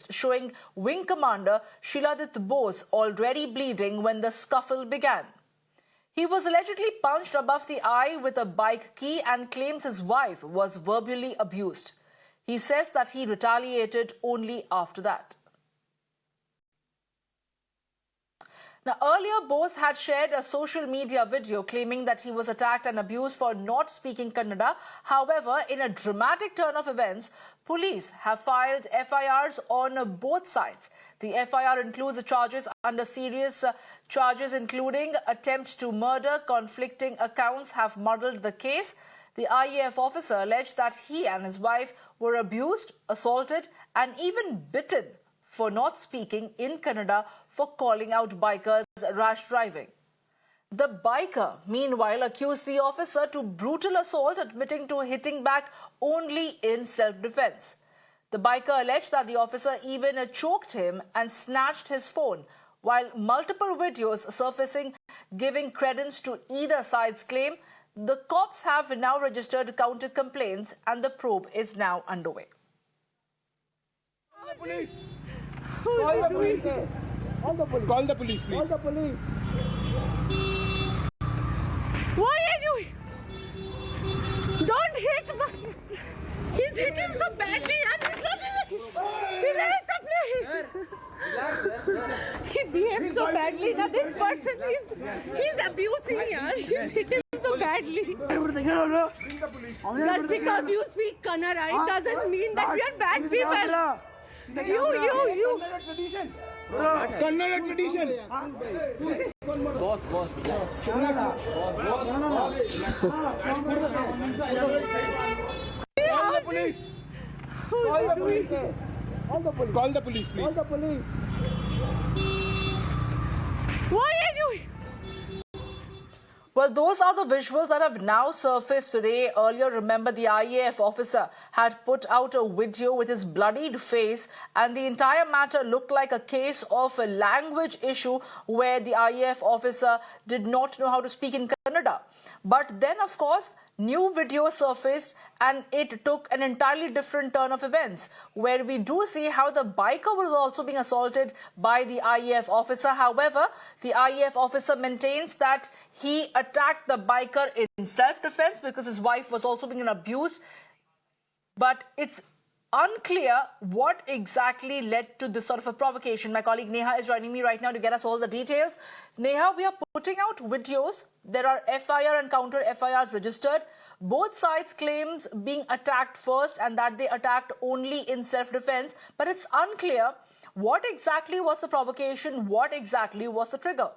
showing Wing Commander Shiladit Bose already bleeding when the scuffle began. He was allegedly punched above the eye with a bike key and claims his wife was verbally abused. He says that he retaliated only after that. Now, earlier, Bose had shared a social media video claiming that he was attacked and abused for not speaking Kannada. However, in a dramatic turn of events, police have filed FIRs on both sides. The FIR includes the charges under serious charges including attempt to murder. Conflicting accounts have muddled the case. The IAF officer alleged that he and his wife were abused, assaulted and even bitten for not speaking in Kannada for calling out bikers rash driving. The biker, meanwhile, accused the officer to brutal assault, admitting to hitting back only in self-defense. The biker alleged that the officer even choked him and snatched his phone, while multiple videos surfacing giving credence to either side's claim. The cops have now registered counter complaints and the probe is now underway. Police. Call the police. Call the police, please. Call the police. Why are you? Don't hit my... He's hit him so badly and he's not even... She left the place. He behaved so badly. Now this person he's abusing her. He's hit him so badly. Just because you speak Kannada, it doesn't mean that we are bad people. You. Kannada tradition. Boss. Call the police. Call the police. Call the police, please. Call the police. Why are you? Well, those are the visuals that have now surfaced today. Earlier, remember, the IAF officer had put out a video with his bloodied face, and the entire matter looked like a case of a language issue where the IAF officer did not know how to speak in Kannada. But then, of course, new video surfaced and it took an entirely different turn of events, where we do see how the biker was also being assaulted by the IAF officer. However, the IAF officer maintains that he attacked the biker in self-defense because his wife was also being abused. But it's unclear what exactly led to this sort of a provocation. My colleague Neha is joining me right now to get us all the details. Neha, we are putting out videos. There are FIR and counter FIRs registered. Both sides claims being attacked first and that they attacked only in self-defense. But it's unclear what exactly was the provocation, what exactly was the trigger.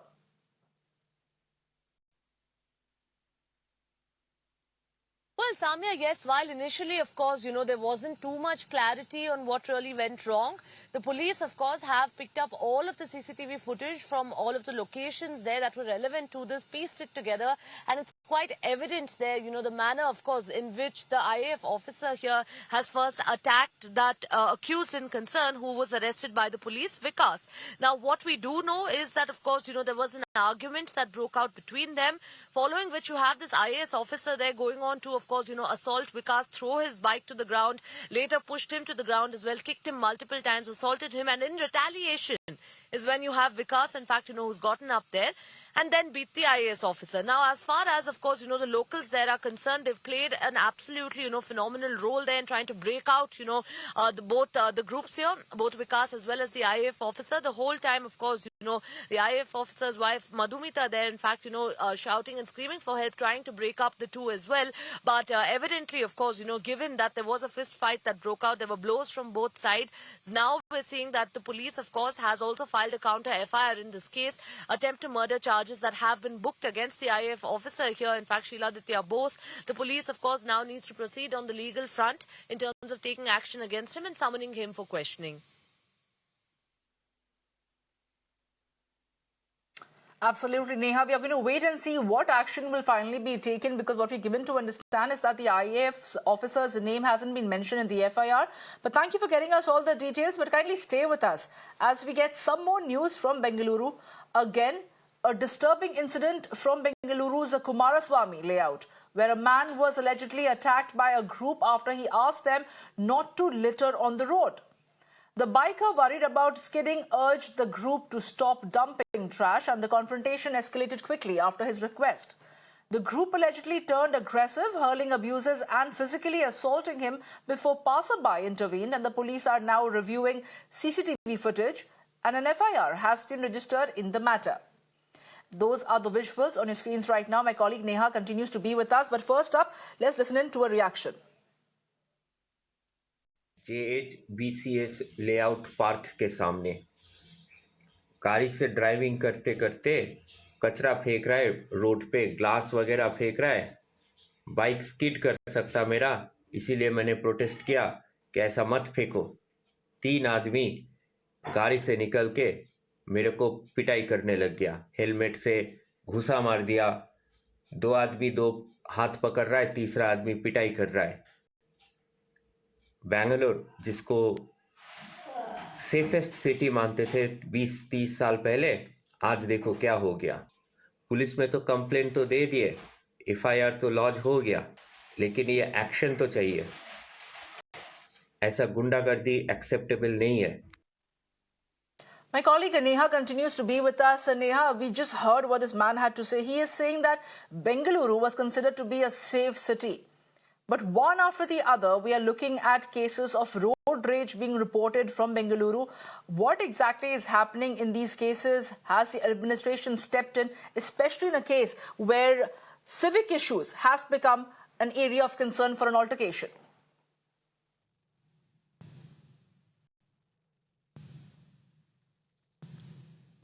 Well, Samya, yes, while initially, of course, there wasn't too much clarity on what really went wrong, the police, of course, have picked up all of the CCTV footage from all of the locations there that were relevant to this, pieced it together, and it's quite evident there, the manner, of course, in which the IAF officer here has first attacked that accused in concern who was arrested by the police, Vikas. Now, what we do know is that, of course, there was an argument that broke out between them, following which you have this IAS officer there going on to, of course, assault Vikas, throw his bike to the ground, later pushed him to the ground as well, kicked him multiple times, assaulted him, and in retaliation is when you have Vikas, in fact, who's gotten up there and then beat the IAS officer. Now, as far as, of course, the locals there are concerned, they've played an absolutely, phenomenal role there in trying to break out, both the groups here, both Vikas as well as the IAF officer. The whole time, of course, the IAF officer's wife, Madhumita, there, in fact, shouting and screaming for help, trying to break up the two as well. But evidently, of course, given that there was a fist fight that broke out, there were blows from both sides. Now we're seeing that the police, of course, has also filed a counter FIR in this case, attempt to murder charges that have been booked against the IAF officer here, in fact, Shiladitya Bose. The police, of course, now needs to proceed on the legal front in terms of taking action against him and summoning him for questioning. Absolutely, Neha. We are going to wait and see what action will finally be taken, because what we're given to understand is that the IAF officer's name hasn't been mentioned in the FIR. But thank you for getting us all the details. But kindly stay with us as we get some more news from Bengaluru. Again, a disturbing incident from Bengaluru's Kumaraswamy layout, where a man was allegedly attacked by a group after he asked them not to litter on the road. The biker, worried about skidding, urged the group to stop dumping trash, and the confrontation escalated quickly after his request. The group allegedly turned aggressive, hurling abuses and physically assaulting him before passerby intervened, and the police are now reviewing CCTV footage, and an FIR has been registered in the matter. Those are the visuals on your screens right now. My colleague Neha continues to be with us, but first up, let's listen in to a reaction. JHBCS layout park के सामने गाड़ी से driving करते करते कचरा फेंक रहा है, रोड पे ग्लास वगैरह फेंक रहा है। बाइक स्किड कर सकता मेरा, इसीलिए मैंने प्रोटेस्ट किया कि ऐसा मत फेंको। 3 आदमी गाड़ी से निकल के मेरे को पिटाई करने लग गया, हेलमेट से घुसा मार दिया। 2 आदमी 2 हाथ पकड़ रहा है, तीसरा आदमी पिटाई कर रहा है। बेंगलोर, जिसको सेफेस्ट सिटी मानते थे 20-30 साल पहले, आज देखो क्या हो गया। पुलिस में तो कंप्लेंट तो दे दिए, FIR तो लॉन्च हो गया, लेकिन ये एक्शन तो चाहिए। ऐसा गुंडागर्दी एक्सेप्टेबल नहीं है। My colleague Neha continues to be with us. Neha, we just heard what this man had to say. He is saying that Bengaluru was considered to be a safe city. But one after the other, we are looking at cases of road rage being reported from Bengaluru. What exactly is happening in these cases? Has the administration stepped in, especially in a case where civic issues has become an area of concern for an altercation?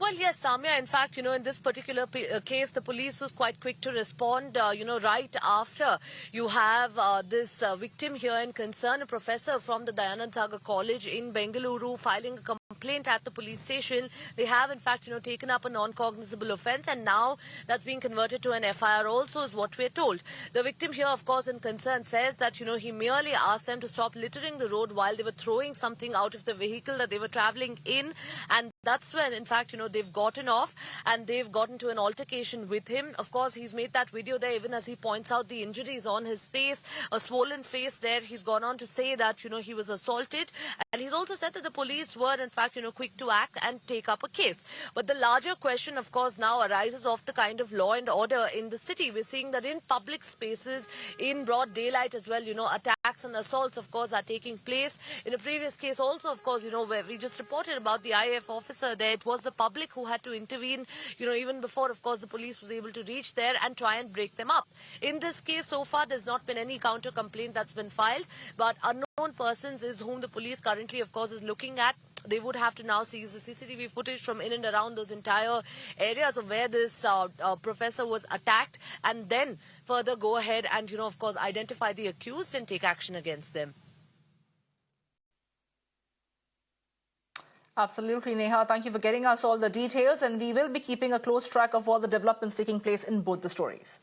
Well, yes, Samya. In fact, in this particular case, the police was quite quick to respond, right after you have this victim here in concern, a professor from the Dayanand Sagar College in Bengaluru, filing a complaint at the police station. They have, in fact, taken up a non-cognizable offence, and now that's being converted to an FIR also, is what we're told. The victim here, of course, in concern says that, he merely asked them to stop littering the road while they were throwing something out of the vehicle that they were travelling in, and that's when, in fact, they've gotten off and they've gotten to an altercation with him. Of course, he's made that video there, even as he points out the injuries on his face, a swollen face there. He's gone on to say that, he was assaulted. And he's also said that the police were, in fact, quick to act and take up a case. But the larger question, of course, now arises of the kind of law and order in the city. We're seeing that in public spaces, in broad daylight as well, attacks and assaults, of course, are taking place. In a previous case also, of course, where we just reported about the IAF officer there, it was the public who had to intervene, even before, of course, the police was able to reach there and try and break them up. In this case, so far, there's not been any counter complaint that's been filed, but unknown persons is whom the police currently, of course, is looking at. They would have to now seize the CCTV footage from in and around those entire areas of where this professor was attacked, and then further go ahead and, of course, identify the accused and take action against them. Absolutely, Neha. Thank you for getting us all the details, and we will be keeping a close track of all the developments taking place in both the stories.